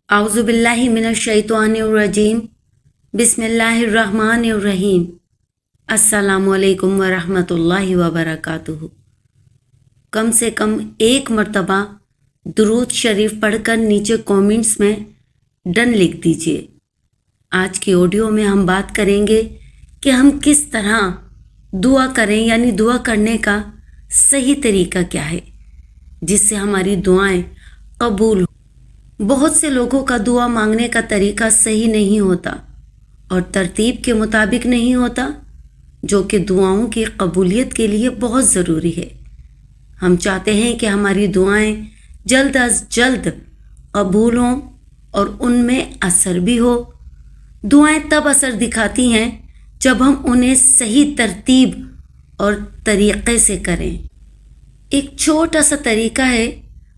अऊज़ु बिल्लाहि मिनश्शैतानिर्रजीम बिस्मिल्लाहिर्रहमानिर्रहीम अस्सलामु अलैकुम व रहमतुल्लाहि व बरकातुहू। कम से कम एक मर्तबा दुरूद शरीफ पढ़कर नीचे कमेंट्स में डन लिख दीजिए। आज की ऑडियो में हम बात करेंगे कि हम किस तरह दुआ करें, यानी दुआ करने का सही तरीका क्या है जिससे हमारी दुआएं कबूल हो। बहुत से लोगों का दुआ मांगने का तरीका सही नहीं होता और तरतीब के मुताबिक नहीं होता, जो कि दुआओं की कबूलियत के लिए बहुत ज़रूरी है। हम चाहते हैं कि हमारी दुआएं जल्द अज जल्द कबूल हों और उनमें असर भी हो। दुआएं तब असर दिखाती हैं जब हम उन्हें सही तरतीब और तरीक़े से करें। एक छोटा सा तरीका है,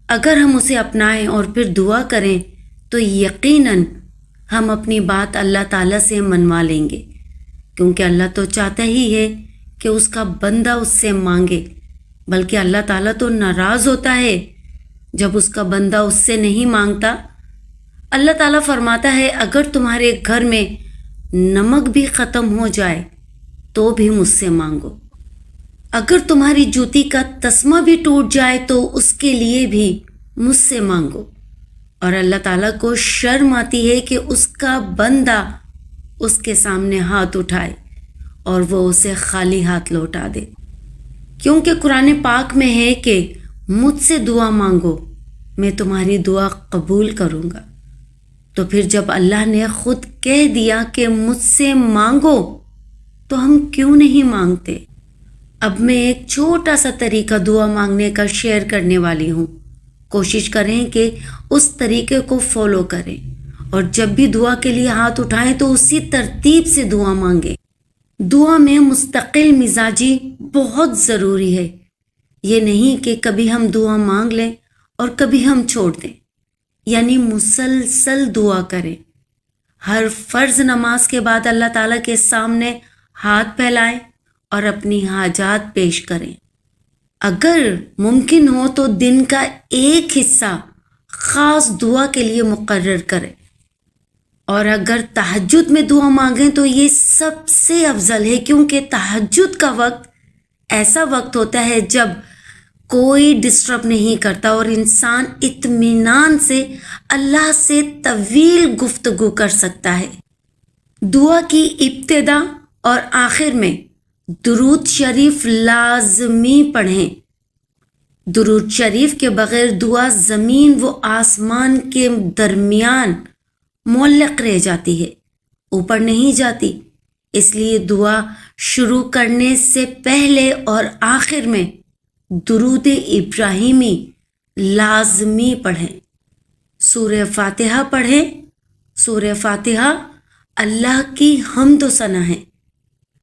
अगर हम उसे अपनाएं और फिर दुआ करें तो यकीनन हम अपनी बात अल्लाह ताला से मनवा लेंगे, क्योंकि अल्लाह तो चाहता ही है कि उसका बंदा उससे मांगे, बल्कि अल्लाह ताला तो नाराज़ होता है जब उसका बंदा उससे नहीं मांगता। अल्लाह ताला फरमाता है, अगर तुम्हारे घर में नमक भी ख़त्म हो जाए तो भी मुझसे मांगो, अगर तुम्हारी जूती का तस्मा भी टूट जाए तो उसके लिए भी मुझसे मांगो। और अल्लाह ताला को शर्म आती है कि उसका बंदा उसके सामने हाथ उठाए और वो उसे खाली हाथ लौटा दे, क्योंकि कुरान पाक में है कि मुझसे दुआ मांगो, मैं तुम्हारी दुआ कबूल करूँगा। तो फिर जब अल्लाह ने खुद कह दिया कि मुझसे मांगो, तो हम क्यों नहीं मांगते। अब मैं एक छोटा सा तरीका दुआ मांगने का शेयर करने वाली हूँ। कोशिश करें कि उस तरीके को फॉलो करें और जब भी दुआ के लिए हाथ उठाएं तो उसी तरतीब से दुआ मांगें। दुआ में मुस्तकिल मिजाजी बहुत ज़रूरी है। ये नहीं कि कभी हम दुआ मांग लें और कभी हम छोड़ दें, यानी मुसलसल दुआ करें। हर फ़र्ज़ नमाज के बाद अल्लाह ताला के सामने हाथ फैलाएं और अपनी हाजात पेश करें। अगर मुमकिन हो तो दिन का एक हिस्सा ख़ास दुआ के लिए मुकर्रर करें, और अगर तहज्जुद में दुआ मांगें तो ये सबसे अफजल है, क्योंकि तहज्जुद का वक्त ऐसा वक्त होता है जब कोई डिस्टर्ब नहीं करता और इंसान इत्मीनान से अल्लाह से तवील गुफ्तगू कर सकता है। दुआ की इब्तिदा और आखिर में दुरूद शरीफ लाजमी पढ़ें। दुरूद शरीफ के बगैर दुआ ज़मीन व आसमान के दरमियान मुअल्लक़ रह जाती है, ऊपर नहीं जाती। इसलिए दुआ शुरू करने से पहले और आखिर में दुरूद इब्राहिमी लाजमी पढ़ें। सूरह फातिहा पढ़ें। सूरह फातिहा अल्लाह की हम्द व सना है।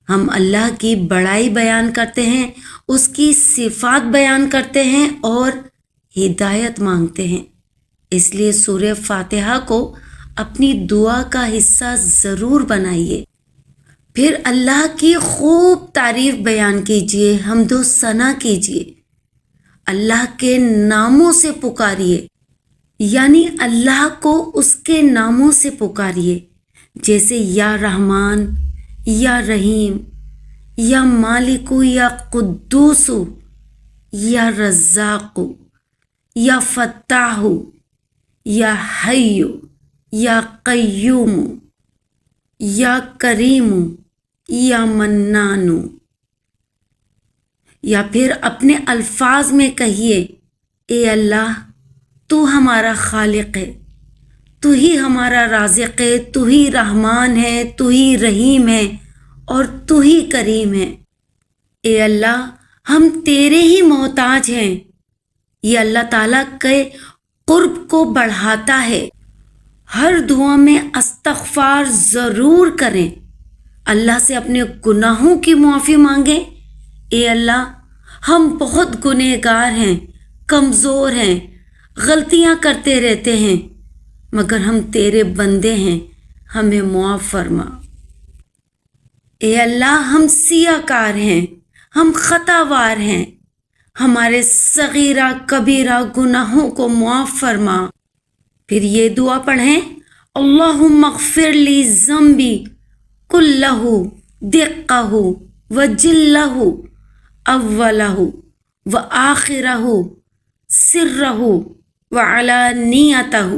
हम अल्लाह की बड़ाई बयान करते हैं, उसकी सिफ़ात बयान करते हैं और हिदायत मांगते हैं। इसलिए सूरह फातिहा को अपनी दुआ का हिस्सा ज़रूर बनाइए। फिर अल्लाह की खूब तारीफ़ बयान कीजिए, हम्द व सना कीजिए, अल्लाह के नामों से पुकारिए, यानी अल्लाह को उसके नामों से पुकारिए, जैसे या रहमान, या रहीम, या मालिकु, या कुद्दूसु, या रज़्ज़ाक़ु, या फ़त्ताहु, या हय्यु, या क़य्यूमु, या करीमु, या मन्नानु। या फिर अपने अल्फाज में कहिए, ए अल्लाह, तू हमारा खालिक है, तू ही हमारा राज़िक़ है, तू ही रहमान है, तू ही रहीम है और तू ही करीम है। ए अल्लाह, हम तेरे ही मोहताज हैं। ये अल्लाह ताला के क़ुर्ब को बढ़ाता है। हर दुआ में इस्तग़फ़ार ज़रूर करें। अल्लाह से अपने गुनाहों की मुआफ़ी मांगें। ए अल्लाह, हम बहुत गुनहगार हैं, कमज़ोर हैं, गलतियाँ करते रहते हैं, मगर हम तेरे बंदे हैं, हमें मुआफ़ फरमा। ए अल्लाह, हम सियाकार हैं, हम ख़तावार हैं, हमारे सगीरा कबीरा गुनाहों को मुआफ़ फरमा। پھر یہ دعا پڑھیں، اللہم اغفر لی ذنبی کلہ دقہ وجلہ اولہ وآخرہ سرہ وعلانیتہ۔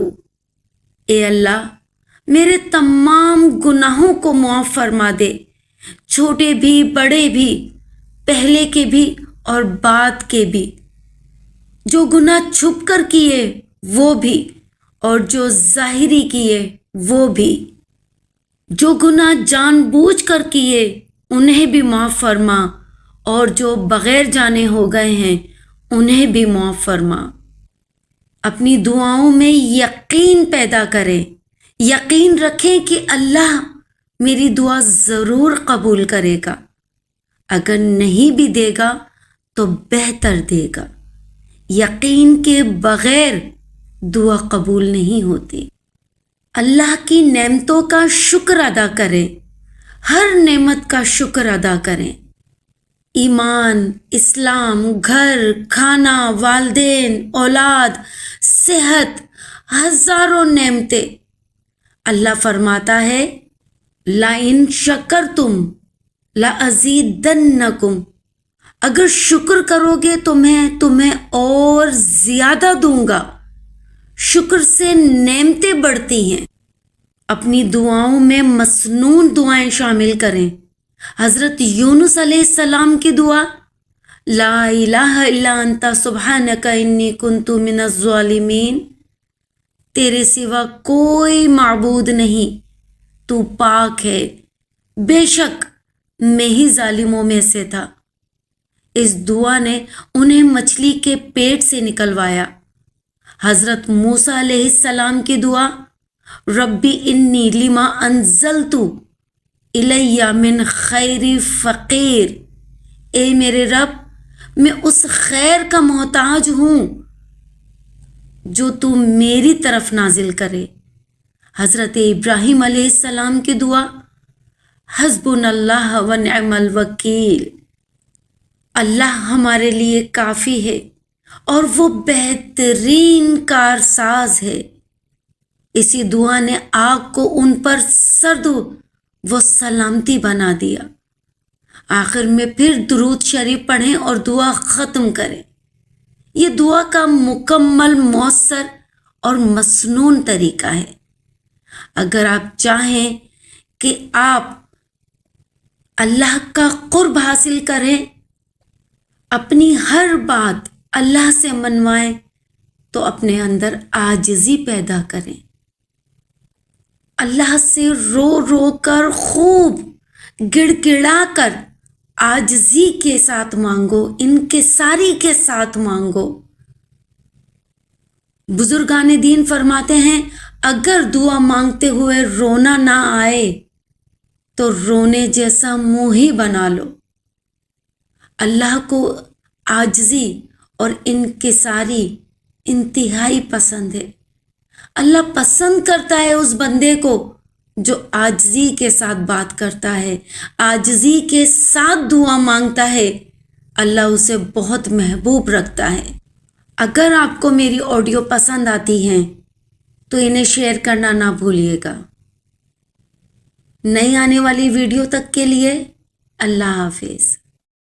اے اللہ میرے تمام گناہوں کو معاف فرما دے، چھوٹے بھی بڑے بھی، پہلے کے بھی اور بعد کے بھی، جو گناہ چھپ کر کیے وہ بھی اور جو ظاہری کیے وہ بھی، جو گناہ جان بوجھ کر کیے انہیں بھی معاف فرما اور جو بغیر جانے ہو گئے ہیں انہیں بھی معاف فرما۔ اپنی دعاؤں میں یقین پیدا کریں، یقین رکھیں کہ اللہ میری دعا ضرور قبول کرے گا، اگر نہیں بھی دے گا تو بہتر دے گا۔ یقین کے بغیر دعا قبول نہیں ہوتی۔ اللہ کی نعمتوں کا شکر ادا کریں، ہر نعمت کا شکر ادا کریں، ایمان، اسلام، گھر، کھانا، والدین، اولاد، صحت، ہزاروں نعمتیں۔ اللہ فرماتا ہے لَإِن شَكَرْتُمْ لَأَزِيدَنَّكُمْ، اگر شکر کرو گے تو میں تمہیں اور زیادہ دوں گا۔ شکر سے نعمتیں بڑھتی ہیں۔ اپنی دعاؤں میں مسنون دعائیں شامل کریں۔ حضرت یونس علیہ السلام کی دعا، لا الہ الا انت سبحانک انی کنت من الظالمین، تیرے سوا کوئی معبود نہیں، تو پاک ہے، بے شک میں ہی ظالموں میں سے تھا۔ اس دعا نے انہیں مچھلی کے پیٹ سے نکلوایا۔ حضرت موسیٰ علیہ السلام کی دعا، ربی انی لما انزلت الی من خیر فقیر، اے میرے رب میں اس خیر کا محتاج ہوں جو تو میری طرف نازل کرے۔ حضرت ابراہیم علیہ السلام کی دعا، حسبنا اللہ ونعم الوکیل، اللہ ہمارے لیے کافی ہے اور وہ بہترین کارساز ہے۔ اسی دعا نے آگ کو ان پر سرد و سلامتی بنا دیا۔ آخر میں پھر درود شریف پڑھیں اور دعا ختم کریں۔ یہ دعا کا مکمل، مؤثر اور مسنون طریقہ ہے۔ اگر آپ چاہیں کہ آپ اللہ کا قرب حاصل کریں، اپنی ہر بات اللہ سے منوائیں، تو اپنے اندر عاجزی پیدا کریں۔ اللہ سے رو رو کر، خوب گڑ گڑا کر، عاجزی کے ساتھ مانگو، انکساری کے ساتھ مانگو۔ بزرگان دین فرماتے ہیں اگر دعا مانگتے ہوئے رونا نہ آئے تو رونے جیسا منہ ہی بنا لو۔ اللہ کو عاجزی اور انکساری انتہائی پسند ہے۔ اللہ پسند کرتا ہے اس بندے کو جو عاجزی کے ساتھ بات کرتا ہے، عاجزی کے ساتھ دعا مانگتا ہے۔ اللہ اسے بہت محبوب رکھتا ہے۔ اگر آپ کو میری آڈیو پسند آتی ہیں تو انہیں شیئر کرنا نہ بھولیے گا۔ نئی آنے والی ویڈیو تک کے لیے اللہ حافظ۔